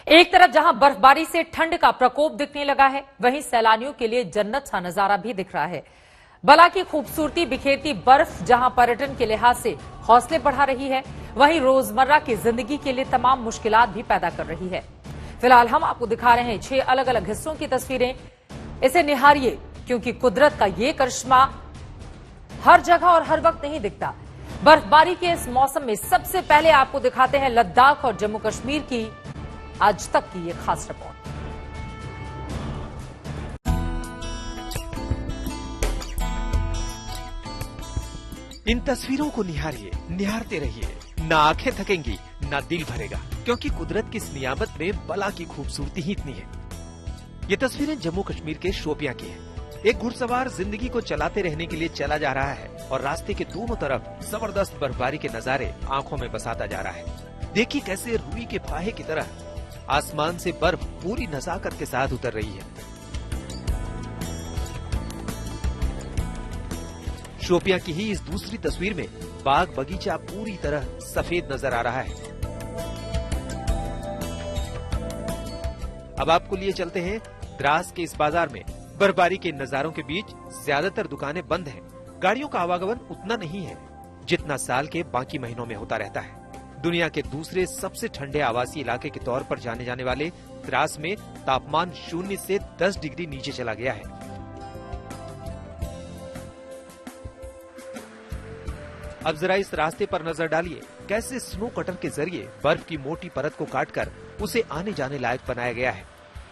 एक तरफ जहां बर्फबारी से ठंड का प्रकोप दिखने लगा है, वहीं सैलानियों के लिए जन्नत सा नजारा भी दिख रहा है। बला की खूबसूरती बिखेरती बर्फ जहां पर्यटन के लिहाज से हौसले बढ़ा रही है, वहीं रोजमर्रा की जिंदगी के लिए तमाम मुश्किलात भी पैदा कर रही है। फिलहाल हम आपको दिखा रहे हैं 6 अलग अलग हिस्सों की तस्वीरें। इसे निहारिए, क्योंकि कुदरत का ये करिश्मा हर जगह और हर वक्त नहीं दिखता। बर्फबारी के इस मौसम में सबसे पहले आपको दिखाते हैं लद्दाख और जम्मू कश्मीर की आज तक की ये खास रिपोर्ट। इन तस्वीरों को निहारिए, निहारते रहिए। ना आंखें थकेंगी, ना दिल भरेगा, क्योंकि कुदरत की इस नियामत में बला की खूबसूरती ही इतनी है। ये तस्वीरें जम्मू कश्मीर के शोपियां की हैं। एक घुड़सवार जिंदगी को चलाते रहने के लिए चला जा रहा है और रास्ते के दोनों तरफ जबरदस्त बर्फबारी के नजारे आंखों में बसाता जा रहा है। देखिए कैसे रुई के फाहे की तरह आसमान से बर्फ पूरी नजाकत के साथ उतर रही है। शोपियां की ही इस दूसरी तस्वीर में बाग बगीचा पूरी तरह सफेद नजर आ रहा है। अब आपको लिए चलते हैं द्रास के इस बाजार में। बर्फबारी के नजारों के बीच ज्यादातर दुकानें बंद हैं। गाड़ियों का आवागमन उतना नहीं है जितना साल के बाकी महीनों में होता रहता है। दुनिया के दूसरे सबसे ठंडे आवासीय इलाके के तौर पर जाने जाने वाले द्रास में तापमान 0 से 10 डिग्री नीचे चला गया है। अब जरा इस रास्ते पर नजर डालिए, कैसे स्नो कटर के जरिए बर्फ की मोटी परत को काटकर उसे आने जाने लायक बनाया गया है।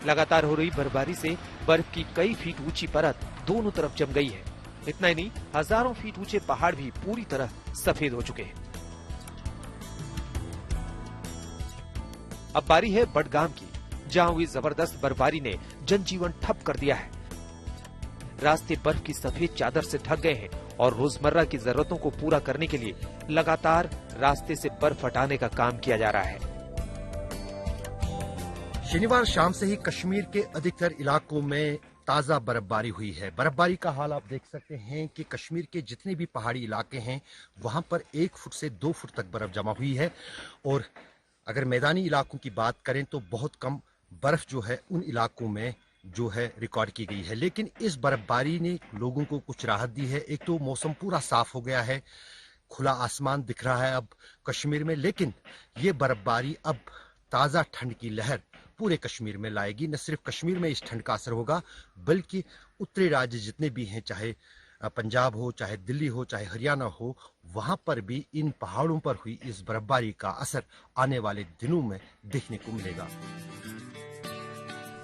लगातार हो रही बर्फबारी से बर्फ की कई फीट ऊंची परत दोनों तरफ जम गई है। इतना ही नहीं, हजारों फीट ऊंचे पहाड़ भी पूरी तरह सफेद हो चुके हैं। अब बारी है बडगाम की, जहां हुई जबरदस्त बर्फबारी ने जनजीवन ठप कर दिया है। रास्ते बर्फ की सफेद चादर से ढक गए हैं और रोजमर्रा की जरूरतों को पूरा करने के लिए लगातार रास्ते से बर्फ हटाने का काम किया जा रहा है। शनिवार शाम से ही कश्मीर के अधिकतर इलाकों में ताजा बर्फबारी हुई है। बर्फबारी का हाल आप देख सकते हैं कि कश्मीर के जितने भी पहाड़ी इलाके हैं वहां पर 1 फुट से 2 फुट तक बर्फ जमा हुई है। और अगर मैदानी इलाकों की बात करें तो बहुत कम बर्फ जो है उन इलाकों में जो है रिकॉर्ड की गई है। लेकिन इस बर्फबारी ने लोगों को कुछ राहत दी है। एक तो मौसम पूरा साफ हो गया है, खुला आसमान दिख रहा है अब कश्मीर में। लेकिन ये बर्फबारी अब ताज़ा ठंड की लहर पूरे कश्मीर में लाएगी। न सिर्फ कश्मीर में इस ठंड का असर होगा, बल्कि उत्तरी राज्य जितने भी हैं, चाहे पंजाब हो, चाहे दिल्ली हो, चाहे हरियाणा हो, वहां पर भी इन पहाड़ों पर हुई इस बर्फबारी का असर आने वाले दिनों में देखने को मिलेगा।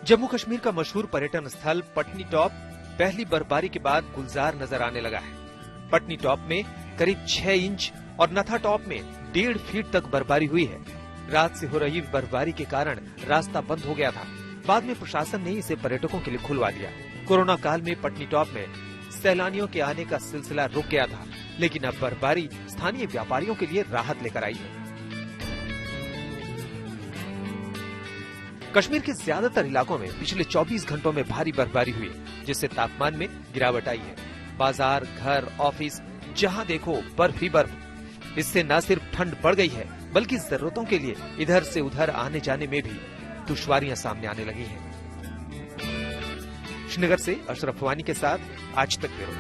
जम्मू कश्मीर का मशहूर पर्यटन स्थल पटनी टॉप पहली बर्फबारी के बाद गुलजार नजर आने लगा है। पटनी टॉप में करीब 6 इंच और नथा टॉप में 1.5 फीट तक बर्फबारी हुई है। रात से हो रही बर्फबारी के कारण रास्ता बंद हो गया था। बाद में प्रशासन ने इसे पर्यटकों के लिए खुलवा दिया। कोरोना काल में पटनी टॉप में सैलानियों के आने का सिलसिला रुक गया था, लेकिन अब बर्फबारी स्थानीय व्यापारियों के लिए राहत लेकर आई है। कश्मीर के ज्यादातर इलाकों में पिछले 24 घंटों में भारी बर्फबारी हुई, जिससे तापमान में गिरावट आई है। बाजार, घर, ऑफिस, जहां देखो बर्फ ही बर्फ। इससे न सिर्फ ठंड बढ़ गई है, बल्कि जरूरतों के लिए इधर से उधर आने जाने में भी दुश्वारियां सामने आने लगी हैं। श्रीनगर से अशरफ वानी के साथ आज तक ब्यूरो।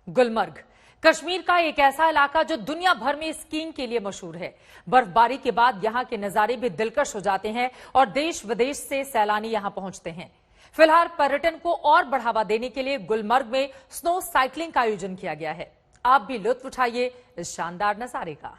गुलमर्ग कश्मीर का एक ऐसा इलाका जो दुनिया भर में स्कीइंग के लिए मशहूर है। बर्फबारी के बाद यहां के नजारे भी दिलकश हो जाते हैं और देश विदेश से सैलानी यहां पहुंचते हैं। फिलहाल पर्यटन को और बढ़ावा देने के लिए गुलमर्ग में स्नो साइकिलिंग का आयोजन किया गया है। आप भी लुत्फ उठाइए इस शानदार नजारे का।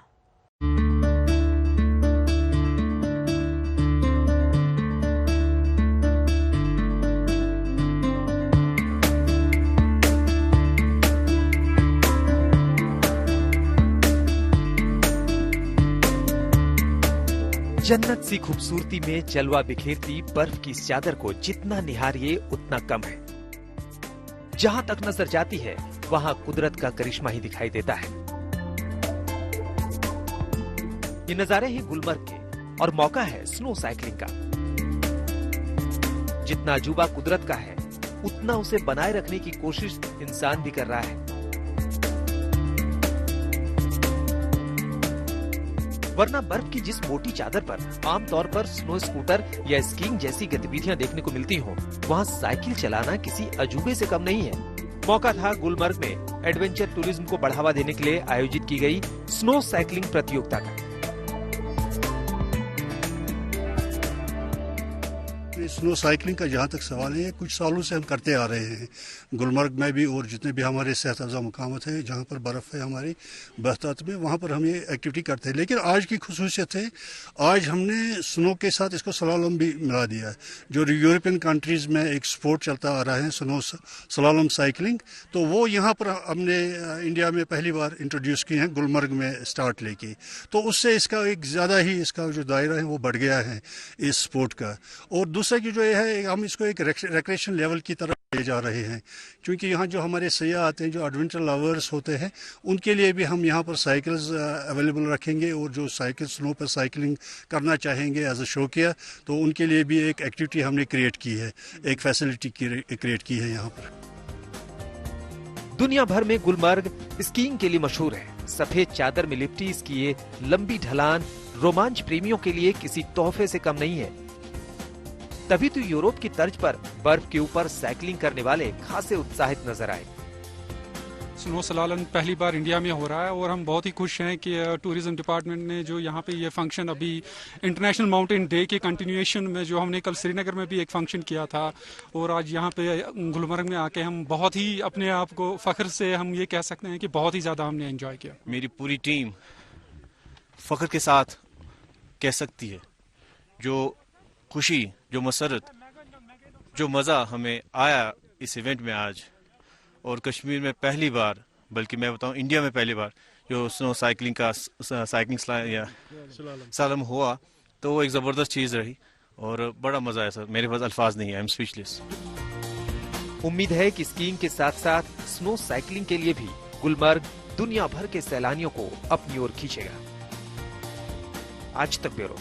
जन्नत सी खूबसूरती में जलवा बिखेरती बर्फ की इस चादर को जितना निहारिए उतना कम है। जहां तक नजर जाती है वहां कुदरत का करिश्मा ही दिखाई देता है। ये नजारे हैं गुलमर्ग के और मौका है स्नो साइकिलिंग का। जितना अजूबा कुदरत का है, उतना उसे बनाए रखने की कोशिश इंसान भी कर रहा है। वरना बर्फ की जिस मोटी चादर पर आमतौर पर स्नो स्कूटर या स्कीइंग जैसी गतिविधियां देखने को मिलती हो, वहाँ साइकिल चलाना किसी अजूबे से कम नहीं है। मौका था गुलमर्ग में एडवेंचर टूरिज्म को बढ़ावा देने के लिए आयोजित की गई स्नो साइकिलिंग प्रतियोगिता का। स्नो साइकिलिंग का जहाँ तक सवाल है, कुछ सालों से हम करते आ रहे हैं गुलमर्ग में भी, और जितने भी हमारे सेहत अफ़ज़ा मुकामात है जहाँ पर बर्फ़ है हमारी बहतात में, वहाँ पर हम ये एक्टिविटी करते हैं। लेकिन आज की खुसूसियत है, आज हमने स्नो के साथ इसको स्लालम भी मिला दिया है। जो यूरोपियन कंट्रीज़ में एक स्पोर्ट चलता आ रहा है स्नो स्लालम साइकिलिंग, तो वो यहाँ पर हमने इंडिया में पहली बार इंट्रोड्यूस की है गुलमर्ग में स्टार्ट लेके। तो उससे इसका एक ज़्यादा ही इसका जो दायरा है वो बढ़ गया है इस स्पोर्ट का। और दूसरा की जो है, हम इसको एक रिक्रिएशन लेवल की तरफ ले जा रहे हैं, क्योंकि यहाँ जो हमारे सयाह आते हैं, जो एडवेंचर लवर्स होते हैं, उनके लिए भी हम यहाँ पर साइकिल्स अवेलेबल रखेंगे। और जो साइकिल स्नो पर साइकिलिंग करना चाहेंगे एज अ शौकिया, तो उनके लिए भी एक एक्टिविटी हमने क्रिएट की है, एक फैसिलिटी क्रिएट की है यहाँ पर। दुनिया भर में गुलमर्ग स्कीइंग के लिए मशहूर है। सफेद चादर में लिपटी इसकी ये लंबी ढलान रोमांच प्रेमियों के लिए किसी तोहफे से कम नहीं है। तभी तो यूरोप की तर्ज पर बर्फ के ऊपर साइकिलिंग करने वाले खासे उत्साहित नजर आए। स्नो स्लालन पहली बार इंडिया में हो रहा है और हम बहुत ही खुश हैं कि टूरिज्म डिपार्टमेंट ने जो यहाँ पे ये फंक्शन, अभी इंटरनेशनल माउंटेन डे के कंटिन्यूएशन में जो हमने कल श्रीनगर में भी एक फंक्शन किया था, और आज यहाँ पे गुलमर्ग में आके हम बहुत ही अपने आप को फख्र से हम ये कह सकते हैं कि बहुत ही ज़्यादा हमने एंजॉय किया। मेरी पूरी टीम फख्र के साथ कह सकती है, जो खुशी, जो मसरत, जो मज़ा हमें आया इस इवेंट में आज, और कश्मीर में पहली बार, बल्कि मैं बताऊं इंडिया में पहली बार जो स्नो साइकिलिंग का स्लालम हुआ, तो वो एक ज़बरदस्त चीज़ रही और बड़ा मज़ा आया सर। मेरे पास अल्फाज नहीं है, आई एम स्पीचलेस। उम्मीद है कि स्कीइंग के साथ साथ स्नो साइकिलिंग के लिए भी गुलमर्ग दुनिया भर के सैलानियों को अपनी ओर खींचेगा। आज तक ब्यूरो।